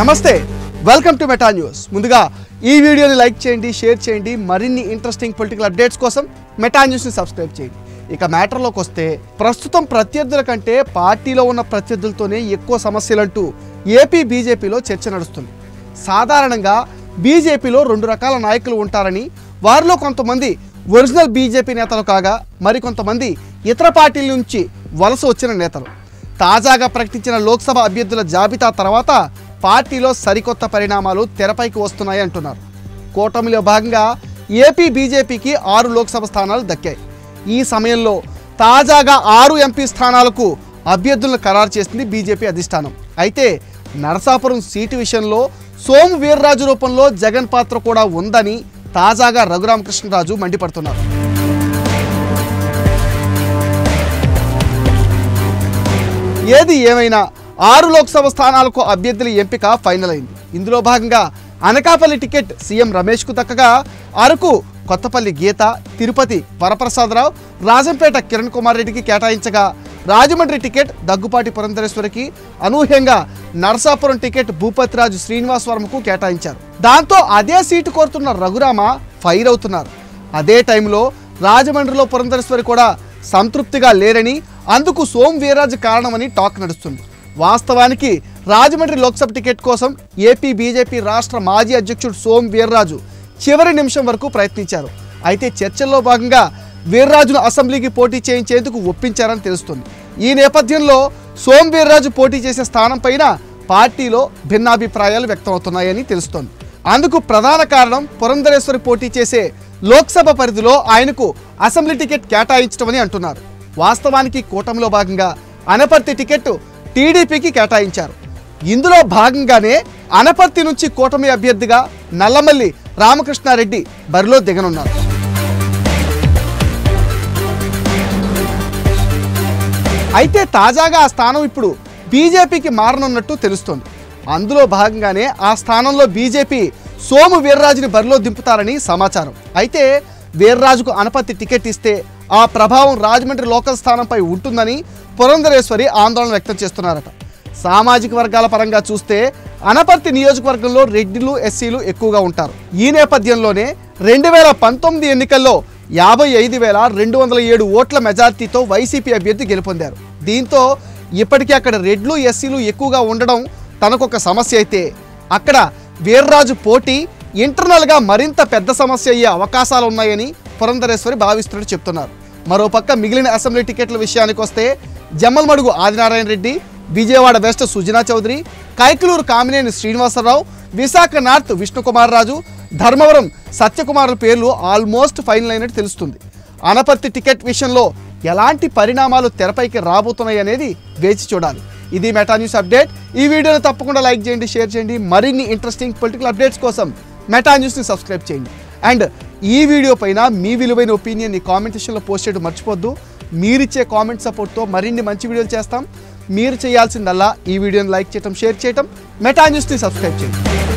నమస్తే welcome to meta news ముందుగా ఈ వీడియోని లైక్ చేయండి షేర్ చేయండి మరిన్ని ఇంట్రెస్టింగ్ పొలిటికల్ అప్డేట్స్ కోసం మెటా న్యూస్ ని సబ్స్క్రైబ్ చేయండి ఇక మ్యాటర్లోకి వస్తే ప్రస్తుతం ప్రత్యర్థుల కంటే పార్టీలో ఉన్న ప్రత్యర్థులతోనే ఎక్కువ సమస్యలంటూ ఏపీ బీజేపీలో చర్చ నడుస్తుంది సాధారణంగా బీజేపీలో రెండు రకాల నాయకులు ఉంటారని వారిలో కొంతమంది ఒరిజినల్ బీజేపీ నేతలు కాగా మరికొంతమంది ఇతర పార్టీల నుంచి వలస వచ్చిన నేతలు తాజాగా ప్రకటించిన లోక్సభ అభ్యర్థుల జాబితా తర్వాత పార్టీలో సరికొత్త పరిణామాలు తెరపైకి వస్తున్నాయి అంటున్నారు కూటమిలో భాగంగా ఏపీ బీజేపీకి 6 లోక్సభ స్థానాలు దక్కాయి ఈ సమయంలో తాజాగా 6 ఎంపీ స్థానాలకు అభ్యర్థులను ఖరారు చేసింది బీజేపీ అధిష్టానం అయితే నరసాపురం సీటు విషయంలో సోము వీర్రాజు రూపంలో జగన్ పాత్ర కూడా ఉందని తాజాగా రఘురామకృష్ణరాజు మండిపడుతున్నారు ఏది ఏమైనా 6 లోక్సభ స్థానాలకు అభ్యర్థుల ఎంపిక ఫైనల్ అయింది ఇందులో భాగంగా అనకాపల్లి టికెట్ సీఎం రమేష్కు దక్కగా అరకు కొత్తపల్లి గీత తిరుపతి వరప్రసాదరావు రాజంపేట కిరణ్ కుమార్ రెడ్డికి కేటాయించగా రాజమండ్రి టికెట్ దగ్గుపాటి పురంధరేశ్వరికి అనూహ్యంగా నరసాపురం టికెట్ భూపతిరాజు శ్రీనివాస్ వర్మకు కేటాయించారు దాంతో అదే సీటు కోరుతున్న రఘురామ ఫైర్ అవుతున్నారు అదే టైంలో రాజమండ్రిలో పురంధరేశ్వరి కూడా సంతృప్తిగా లేరని అందుకు సోము వీర్రాజు కారణమని టాక్ నడుస్తుంది వాస్తవానికి రాజమండ్రి లోక్సభ టికెట్ కోసం ఏపీ బీజేపీ రాష్ట్ర మాజీ అధ్యక్షుడు సోము వీర్రాజు చివరి నిమిషం వరకు ప్రయత్నించారు అయితే చర్చల్లో భాగంగా వీర్రాజును అసెంబ్లీకి పోటీ చేయించేందుకు ఒప్పించారని తెలుస్తుంది ఈ నేపథ్యంలో సోము వీర్రాజు పోటీ చేసే స్థానం పైన పార్టీలో భిన్నాభిప్రాయాలు వ్యక్తమవుతున్నాయని తెలుస్తోంది అందుకు ప్రధాన కారణం పురంధరేశ్వరి పోటీ చేసే లోక్సభ పరిధిలో ఆయనకు అసెంబ్లీ టికెట్ కేటాయించడమని అంటున్నారు వాస్తవానికి కూటమిలో భాగంగా అనపర్తి టికెట్ టీడీపీకి కేటాయించారు ఇందులో భాగంగానే అనపర్తి నుంచి కూటమి అభ్యర్థిగా నల్లమల్లి రామకృష్ణారెడ్డి బరిలో దిగనున్నారు అయితే తాజాగా ఆ స్థానం ఇప్పుడు బీజేపీకి మారనున్నట్టు తెలుస్తోంది అందులో భాగంగానే ఆ స్థానంలో బీజేపీ సోము వీర్రాజుని బరిలో దింపుతారని సమాచారం అయితే వీర్రాజుకు అనపర్తి టికెట్ ఇస్తే ఆ ప్రభావం రాజమండ్రి లోకల్ స్థానంపై ఉంటుందని పురంధరేశ్వరి ఆందోళన వ్యక్తం చేస్తున్నారట సామాజిక వర్గాల పరంగా చూస్తే అనపర్తి నియోజకవర్గంలో రెడ్డిలు ఎస్సీలు ఎక్కువగా ఉంటారు ఈ నేపథ్యంలోనే 2019 ఎన్నికల్లో 55,207 ఓట్ల మెజార్టీతో వైసీపీ అభ్యర్థి గెలుపొందారు దీంతో ఇప్పటికీ అక్కడ రెడ్లు ఎస్సీలు ఎక్కువగా ఉండడం తనకొక సమస్య అయితే అక్కడ వీర్రాజు పోటీ ఇంటర్నల్గా మరింత పెద్ద సమస్య అయ్యే అవకాశాలు ఉన్నాయని పురంధరేశ్వరి భావిస్తున్నట్టు చెప్తున్నారు మరోపక్క మిగిలిన అసెంబ్లీ టికెట్ల విషయానికి వస్తే జమ్మలమడుగు ఆదినారాయణ రెడ్డి విజయవాడ వెస్ట్ సుజనా చౌదరి కైకలూరు కామినేని శ్రీనివాసరావు విశాఖ నార్త్ విష్ణుకుమార్ రాజు ధర్మవరం సత్యకుమార్ల పేర్లు ఆల్మోస్ట్ ఫైనల్ అయినట్టు తెలుస్తుంది అనపర్తి టికెట్ విషయంలో ఎలాంటి పరిణామాలు తెరపైకి రాబోతున్నాయి అనేది వేచి చూడాలి ఇది మెటా న్యూస్ అప్డేట్ ఈ వీడియోని తప్పకుండా లైక్ చేయండి షేర్ చేయండి మరిన్ని ఇంట్రెస్టింగ్ పొలిటికల్ అప్డేట్స్ కోసం మెటా న్యూస్ని సబ్స్క్రైబ్ చేయండి అండ్ ఈ వీడియో పైన మీ విలువైన ఒపీనియన్ని కామెంట్ సెక్షన్లో పోస్ట్ చేయడం మర్చిపోద్దు మీరిచ్చే కామెంట్ సపోర్ట్తో మరిన్ని మంచి వీడియోలు చేస్తాం మీరు చేయాల్సిందల్లా ఈ వీడియోని లైక్ చేయడం షేర్ చేయడం మెటా న్యూస్ని సబ్స్క్రైబ్ చేయండి